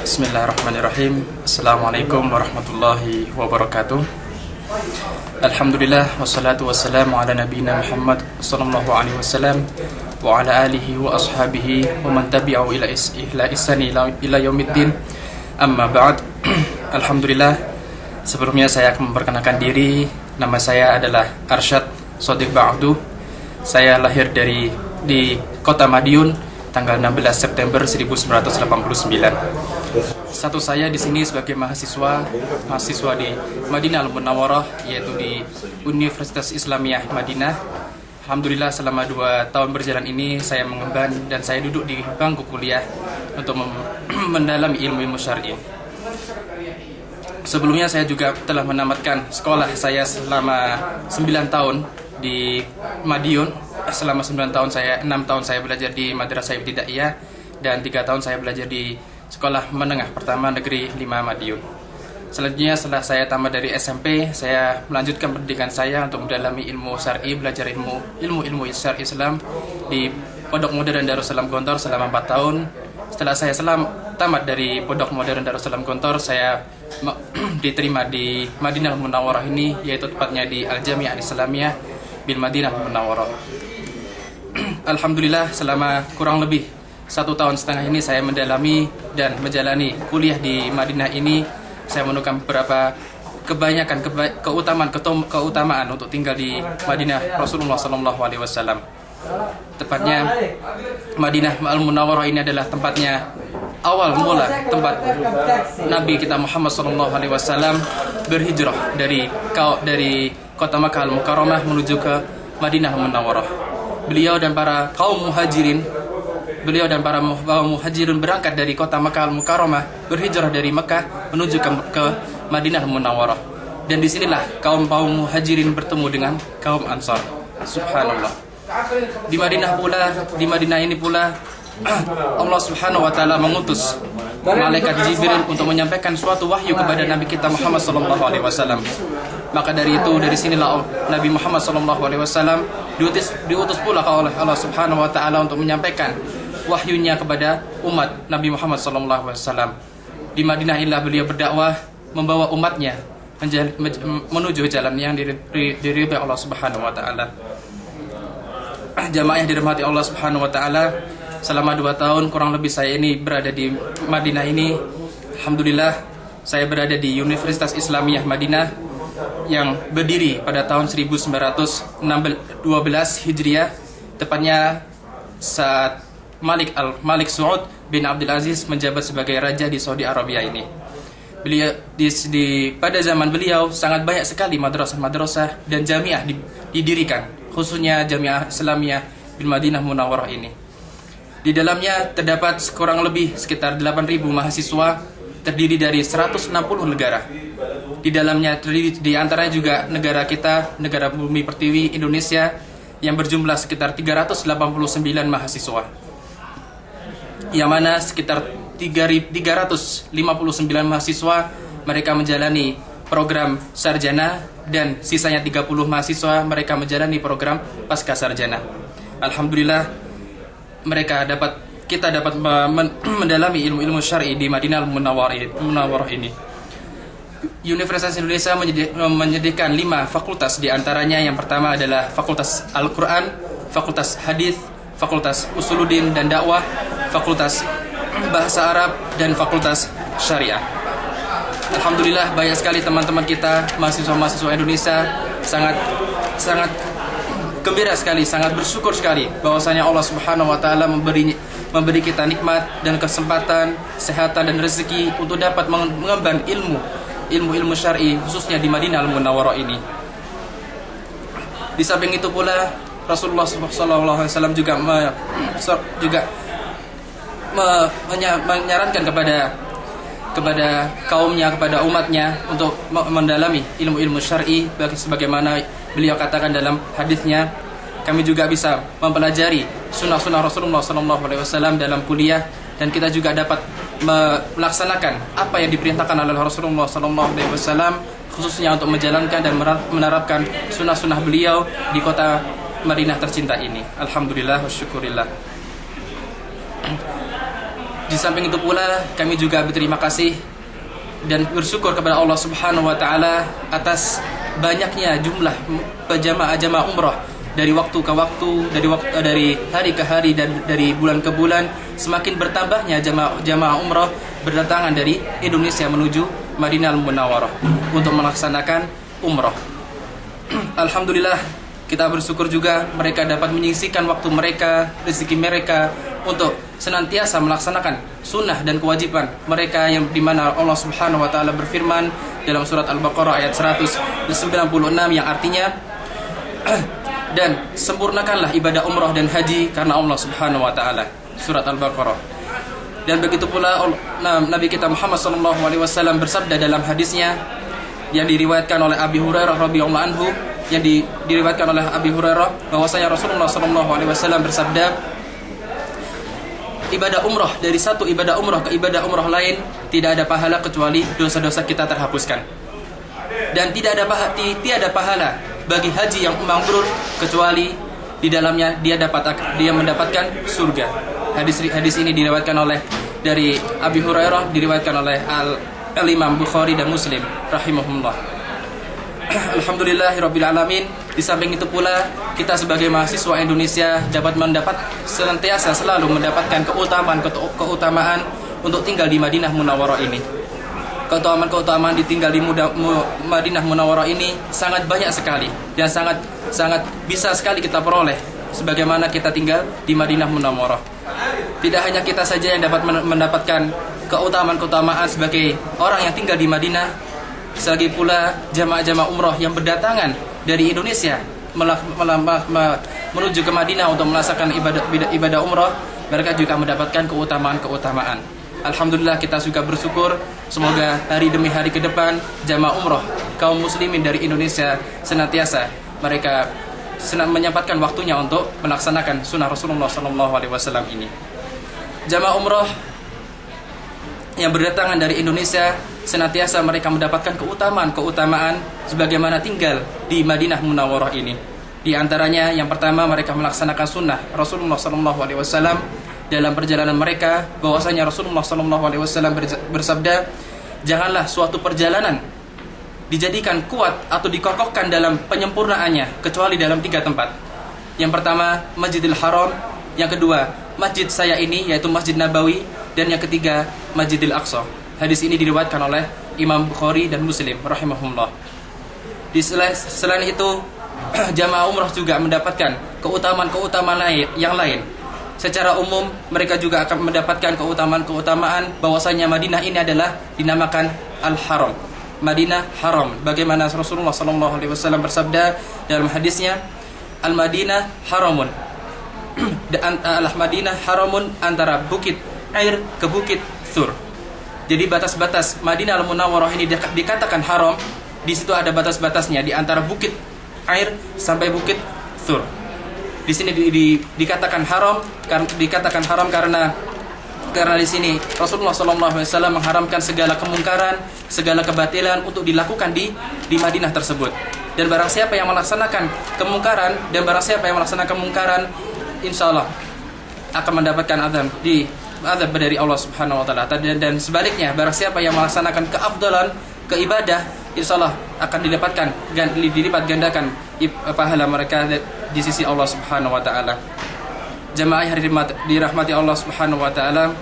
Bismillahirrahmanirrahim. Assalamualaikum warahmatullahi wabarakatuh. Alhamdulillah wassalatu wassalamu ala nabiyina Muhammad sallallahu alaihi wasallam wa ala alihi wa ashabihi wa man tabi'ahu ila ihsani ila yaumiddin. Amma ba'd. Alhamdulillah, sebelumnya saya akan memperkenalkan diri. Nama saya adalah Arsyad Shodiq Ba'abdu. Saya lahir di kota Madiun tanggal 16 September 1989. Status saya di sini sebagai mahasiswa di Madinah Al-Munawwarah, yaitu di Universitas Islamiyah Madinah. Alhamdulillah, selama 2 tahun berjalan ini saya mengemban dan saya duduk di bangku kuliah untuk mendalami ilmu syar'i. Sebelumnya saya juga telah menamatkan sekolah saya selama 9 tahun di Madiun. Selama 6 tahun saya belajar di Madrasah Ibtidaiyah dan 3 tahun saya belajar di Sekolah Menengah Pertama Negeri 5 Madiun. Selanjutnya setelah saya tamat dari SMP, saya melanjutkan pendidikan saya untuk mendalami ilmu syar'i, belajar ilmu syar'i Islam di Pondok Modern Darussalam Gontor selama 4 tahun. Setelah saya tamat dari Pondok Modern Darussalam Gontor, saya diterima di Madinah Munawwarah ini, yaitu tepatnya di Al-Jami'ah Al-Islamiyah bil Madinah Munawwarah. Alhamdulillah, selama kurang lebih 1,5 tahun ini saya mendalami dan menjalani kuliah di Madinah ini. Saya menemukan beberapa keutamaan untuk tinggal di Madinah Rasulullah SAW. Tepatnya Madinah Al-Munawwarah ini adalah tempatnya awal mula tempat Nabi kita Muhammad SAW berhijrah dari kota Makkah Al-Mukarramah menuju ke Madinah Al-Munawwarah. Beliau dan para kaum muhajirin berangkat dari kota Makkah Al-Mukarramah, berhijrah dari Makkah menuju ke Madinah Al-Munawwarah. Dan disinilah kaum muhajirin bertemu dengan kaum Ansar. Subhanallah. Di Madinah ini pula Allah Subhanahu wa taala mengutus malaikat Jibril untuk menyampaikan suatu wahyu kepada Nabi kita Muhammad sallallahu alaihi wasallam. Maka dari sinilah Nabi Muhammad SAW diutus pula oleh Allah Subhanahu Wa Taala untuk menyampaikan wahyunya kepada umat Nabi Muhammad SAW. Di Madinah inilah beliau berdakwah, membawa umatnya menuju jalan yang diridhai Allah Subhanahu Wa Taala. Jamaah yang dirahmati Allah Subhanahu Wa Taala, selama 2 tahun kurang lebih saya ini berada di Madinah ini. Alhamdulillah, saya berada di Universitas Islamiyah Madinah yang berdiri pada tahun 1912 Hijriah, tepatnya saat Malik Saud bin Abdul Aziz menjabat sebagai raja di Saudi Arabia ini. Beliau pada zaman beliau sangat banyak sekali madrasah dan jamiah didirikan, khususnya Jamiah Islamiyah bil Madinah Munawwarah ini. Di dalamnya terdapat kurang lebih sekitar 8.000 mahasiswa, terdiri dari 160 negara. Di dalamnya di antaranya juga negara kita, negara bumi pertiwi Indonesia, yang berjumlah sekitar 389 mahasiswa, yang mana sekitar 359 mahasiswa mereka menjalani program sarjana dan sisanya 30 mahasiswa mereka menjalani program pasca sarjana. Alhamdulillah, kita dapat mendalami ilmu syar'i di Madinah Al-Munawwarah ini. Universitas Indonesia menyediakan 5 fakultas, di antaranya yang pertama adalah Fakultas Al-Quran, Fakultas Hadis, Fakultas Usuluddin dan Dakwah, Fakultas Bahasa Arab, dan Fakultas Syariah. Alhamdulillah, banyak sekali teman-teman kita, mahasiswa Indonesia sangat gembira sekali, sangat bersyukur sekali bahwasanya Allah Subhanahu wa taala memberi kita nikmat dan kesempatan, kesehatan dan rezeki untuk dapat mengemban ilmu syar'i, khususnya di Madinah Al-Munawwarah ini. Di samping itu pula Rasulullah SAW juga menyarankan kepada kaumnya, kepada umatnya untuk mendalami ilmu syar'i, sebagaimana beliau katakan dalam hadisnya, kami juga bisa mempelajari sunnah Rasulullah SAW dalam kuliah, dan kita juga dapat melaksanakan apa yang diperintahkan oleh Rasulullah SAW, khususnya untuk menjalankan dan menerapkan sunnah-sunnah beliau di kota Madinah tercinta ini. Alhamdulillah wa syukurillah. Di samping itu pula kami juga berterima kasih dan bersyukur kepada Allah Subhanahu wa taala atas banyaknya jumlah jamaah umrah dari waktu ke waktu, dari hari ke hari dan dari bulan ke bulan. Semakin bertambahnya jamaah umrah berdatangan dari Indonesia menuju Madinah Munawwarah untuk melaksanakan umrah. Alhamdulillah, kita bersyukur juga mereka dapat menyisihkan waktu mereka, rezeki mereka untuk senantiasa melaksanakan sunnah dan kewajiban mereka, yang dimana Allah Subhanahu wa taala berfirman dalam surat Al-Baqarah ayat 196 yang artinya dan sempurnakanlah ibadah umrah dan haji karena Allah Subhanahu wa taala. Surat Al-Baqarah. Dan begitu pula Nabi kita Muhammad SAW bersabda dalam hadisnya yang diriwayatkan oleh Abi Hurairah radhiyallahu anhu, yang diriwayatkan oleh Abi Hurairah bahwasanya Rasulullah SAW bersabda, ibadah umrah dari satu ibadah umrah ke ibadah umrah lain tidak ada pahala kecuali dosa-dosa kita terhapuskan, dan tiada pahala bagi haji yang mabrur kecuali di dalamnya dia mendapatkan surga. Hadis ini diriwayatkan oleh dari Abi Hurairah, diriwayatkan oleh Al-Imam Bukhari dan Muslim rahimahumullah. Alhamdulillahirabbil alamin. Di samping itu pula kita sebagai mahasiswa Indonesia dapat senantiasa selalu mendapatkan keutamaan untuk tinggal di Madinah Munawwarah ini. Keutamaan ditinggal di Madinah Munawwarah ini sangat banyak sekali dan sangat bisa sekali kita peroleh sebagaimana kita tinggal di Madinah Munawwarah. Tidak hanya kita saja yang dapat mendapatkan keutamaan sebagai orang yang tinggal di Madinah, selagi pula jamaah umrah yang berdatangan dari Indonesia menuju ke Madinah untuk melaksanakan ibadah umrah, mereka juga mendapatkan keutamaan. Alhamdulillah, kita juga bersyukur semoga hari demi hari ke depan jamaah umrah kaum muslimin dari Indonesia senantiasa mereka menyempatkan waktunya untuk melaksanakan sunnah Rasulullah SAW ini. Jamaah umrah yang berdatangan dari Indonesia senantiasa mereka mendapatkan keutamaan sebagaimana tinggal di Madinah Munawwarah ini. Di antaranya yang pertama, mereka melaksanakan sunnah Rasulullah SAW dalam perjalanan mereka, bahwasanya Rasulullah SAW bersabda, janganlah suatu perjalanan dijadikan kuat atau dikokohkan dalam penyempurnaannya kecuali dalam 3 tempat. Yang pertama, Masjidil Haram. Yang kedua, masjid saya ini, yaitu Masjid Nabawi. Dan yang ketiga, Masjidil Aqsa. Hadis ini diriwayatkan oleh Imam Bukhari dan Muslim rahimahumullah. Selain itu, jamaah umrah juga mendapatkan keutamaan yang lain. Secara umum, mereka juga akan mendapatkan keutamaan bahwasanya Madinah ini adalah dinamakan Al-Haram, Madinah Haram. Bagaimana Rasulullah SAW bersabda dalam hadisnya, Al-Madinah Haramun, Al-Madinah Haramun, antara bukit air ke bukit Thur. Jadi batas-batas Madinah Al-Munawwarah ini dikatakan haram. Di situ ada batas-batasnya di antara bukit air sampai bukit Thur. Di sini dikatakan haram karena di sini Rasulullah SAW mengharamkan segala kemungkaran, segala kebatilan untuk dilakukan di Madinah tersebut. Dan barang siapa yang melaksanakan kemungkaran insyaallah akan mendapatkan azab dari Allah Subhanahu wa taala. Dan sebaliknya, barang siapa yang melaksanakan keafdalan, keibadah, insyaallah akan dilipat gandakan pahala mereka di sisi Allah Subhanahu wa taala. Jamaah yang dirahmati Allah Subhanahu wa taala,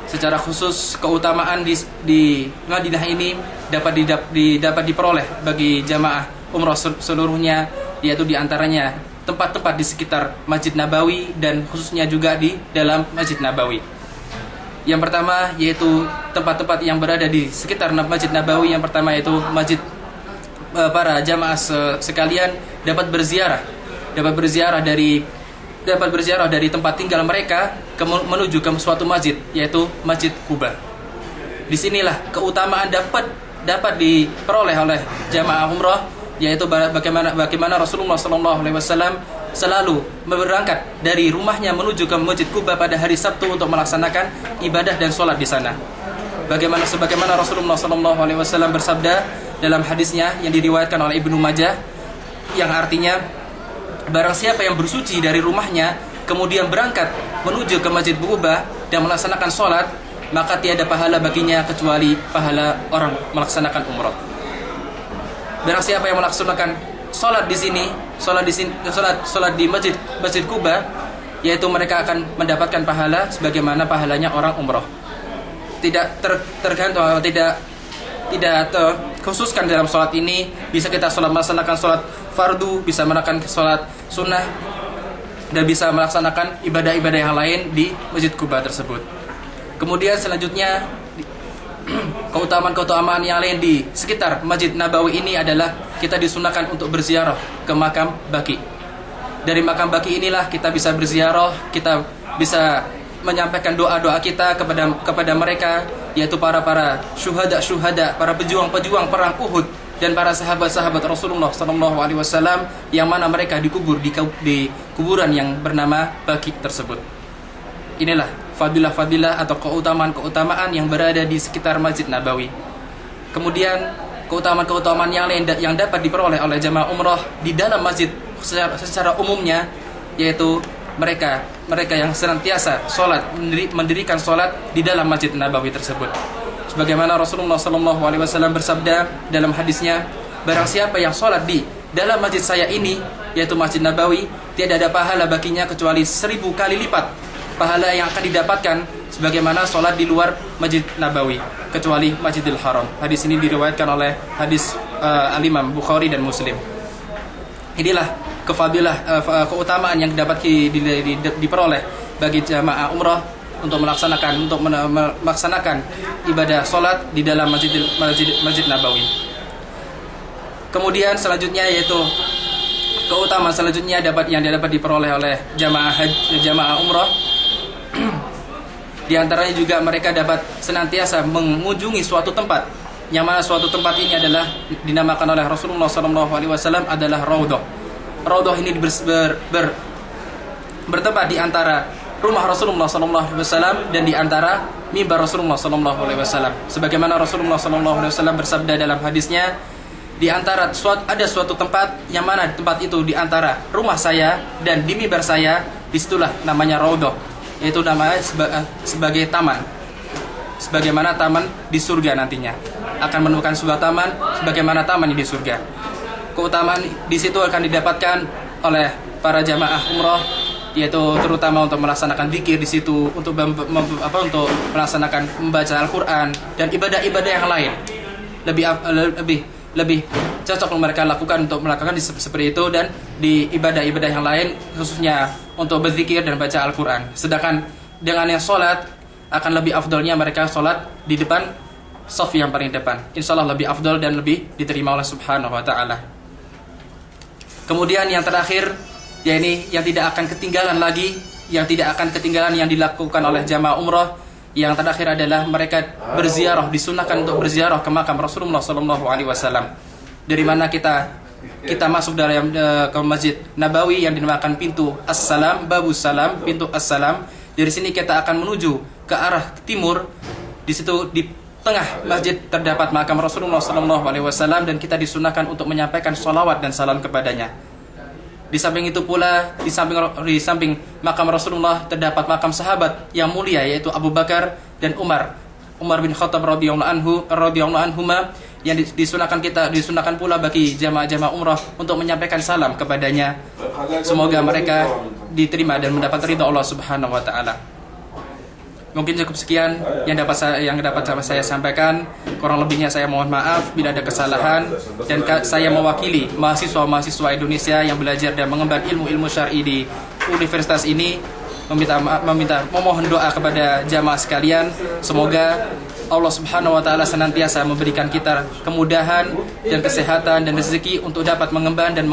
secara khusus keutamaan di Madinah ini dapat diperoleh bagi jamaah umrah seluruhnya, yaitu di antaranya tempat-tempat di sekitar Masjid Nabawi dan khususnya juga di dalam Masjid Nabawi. Yang pertama yaitu tempat-tempat yang berada di sekitar Masjid Nabawi. Yang pertama yaitu masjid, para jamaah sekalian dapat berziarah dari tempat tinggal mereka menuju ke suatu masjid, yaitu Masjid Quba. Disinilah keutamaan dapat diperoleh oleh jamaah umrah, yaitu bagaimana Rasulullah SAW selalu berangkat dari rumahnya menuju ke Masjid Quba pada hari Sabtu untuk melaksanakan ibadah dan sholat di sana. Sebagaimana Rasulullah SAW bersabda dalam hadisnya yang diriwayatkan oleh Ibnu Majah, yang artinya, barang siapa yang bersuci dari rumahnya kemudian berangkat menuju ke Masjid Quba dan melaksanakan sholat, maka tiada pahala baginya kecuali pahala orang melaksanakan umrah. Barang siapa yang melaksanakan sholat di sini, sholat di Masjid Quba, yaitu mereka akan mendapatkan pahala sebagaimana pahalanya orang umrah. Tidak tergantung, tidak terkhususkan dalam sholat ini. Bisa kita melaksanakan sholat fardu, bisa melaksanakan sholat sunnah, dan bisa melaksanakan ibadah-ibadah yang lain di Masjid Quba tersebut. Kemudian selanjutnya keutamaan yang lain di sekitar Masjid Nabawi ini adalah kita disunahkan untuk berziarah ke makam Baqi. Dari makam Baqi inilah kita bisa berziarah, kita bisa menyampaikan doa-doa kita kepada mereka, yaitu para syuhada, para pejuang perang Uhud, dan para sahabat-sahabat Rasulullah SAW yang mana mereka dikubur di kuburan yang bernama Baqi tersebut. Inilah fadilah atau keutamaan yang berada di sekitar Masjid Nabawi. Kemudian keutamaan yang lain yang dapat diperoleh oleh jamaah umrah di dalam masjid secara umumnya, yaitu mereka yang senantiasa mendirikan sholat di dalam Masjid Nabawi tersebut. Sebagaimana Rasulullah SAW bersabda dalam hadisnya, barang siapa yang sholat di dalam masjid saya ini, yaitu Masjid Nabawi, tiada ada pahala baginya kecuali 1000 kali lipat pahala yang akan didapatkan sebagaimana sholat di luar Masjid Nabawi, kecuali Masjidil Haram. Hadis ini diriwayatkan oleh hadis Al-Imam Bukhari dan Muslim. Inilah keutamaan yang dapat diperoleh bagi jamaah umrah untuk melaksanakan ibadah sholat di dalam Masjid Nabawi. Kemudian selanjutnya yaitu keutamaan selanjutnya yang dapat diperoleh oleh jamaah umrah. Di antaranya juga mereka dapat senantiasa mengunjungi suatu tempat, yang mana suatu tempat ini adalah dinamakan oleh Rasulullah SAW adalah Raudhah. Raudhah ini bertempat di antara rumah Rasulullah SAW dan di antara mimbar Rasulullah SAW. Sebagaimana Rasulullah SAW bersabda dalam hadisnya, di antara ada suatu tempat yang mana tempat itu di antara rumah saya dan di mimbar saya, disitulah namanya Raudhah, yaitu namanya sebagai taman, sebagaimana taman di surga nantinya akan menemukan sebuah taman sebagaimana taman di surga. Keutamaan di situ akan didapatkan oleh para jamaah umrah, yaitu terutama untuk melaksanakan zikir di situ, untuk untuk melaksanakan membaca Al-Qur'an dan ibadah-ibadah yang lain. Lebih cocok mereka lakukan untuk melakukan seperti itu, dan di ibadah-ibadah yang lain khususnya untuk berzikir dan baca Al-Quran. Sedangkan dengan yang sholat akan lebih afdolnya mereka sholat di depan shaf yang paling depan. Insya Allah lebih afdol dan lebih diterima oleh Subhanahu wa Ta'ala. Kemudian yang terakhir, yang tidak akan ketinggalan yang dilakukan oleh jamaah umrah, yang terakhir adalah mereka berziarah, disunahkan untuk berziarah ke makam Rasulullah SAW. Dari mana kita masuk dalam ke Masjid Nabawi yang dinamakan pintu As-Salam, Babus Salam, pintu As-Salam. Dari sini kita akan menuju ke arah timur. Di situ di tengah masjid terdapat makam Rasulullah SAW, dan kita disunahkan untuk menyampaikan sholawat dan salam kepadanya. Di samping itu pula, di samping makam Rasulullah terdapat makam sahabat yang mulia, yaitu Abu Bakar dan Umar bin Khattab radhiyallahu anhuma, yang disunahkan pula bagi jamaah umrah untuk menyampaikan salam kepadanya. Semoga mereka diterima dan mendapat ridha Allah Subhanahu wa Ta'ala. Mungkin cukup sekian yang dapat saya sampaikan. Kurang lebihnya saya mohon maaf bila ada kesalahan, dan saya mewakili mahasiswa Indonesia yang belajar dan mengemban ilmu syar'i di universitas ini memohon doa kepada jamaah sekalian. Semoga Allah Subhanahu wa Ta'ala senantiasa memberikan kita kemudahan dan kesehatan dan rezeki untuk dapat mengemban dan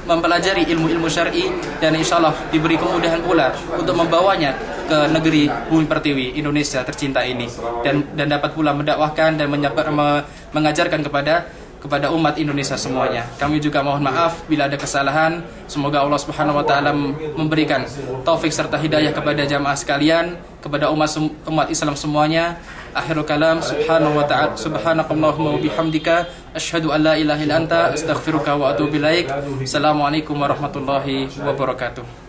mempelajari ilmu syar'i, dan insyaallah diberi kemudahan pula untuk membawanya ke negeri Bumi Pertiwi Indonesia tercinta ini, dan dapat pula mendakwahkan dan mengajarkan kepada umat Indonesia semuanya. Kami juga mohon maaf bila ada kesalahan. Semoga Allah Subhanahu wa Ta'ala memberikan taufik serta hidayah kepada jamaah sekalian, kepada umat Islam semuanya. Akhirul kalam, subhanakallahumma wa bihamdika asyhadu an la ilaha illa anta astaghfiruka wa atubu ilaik. Assalamualaikum warahmatullahi wabarakatuh.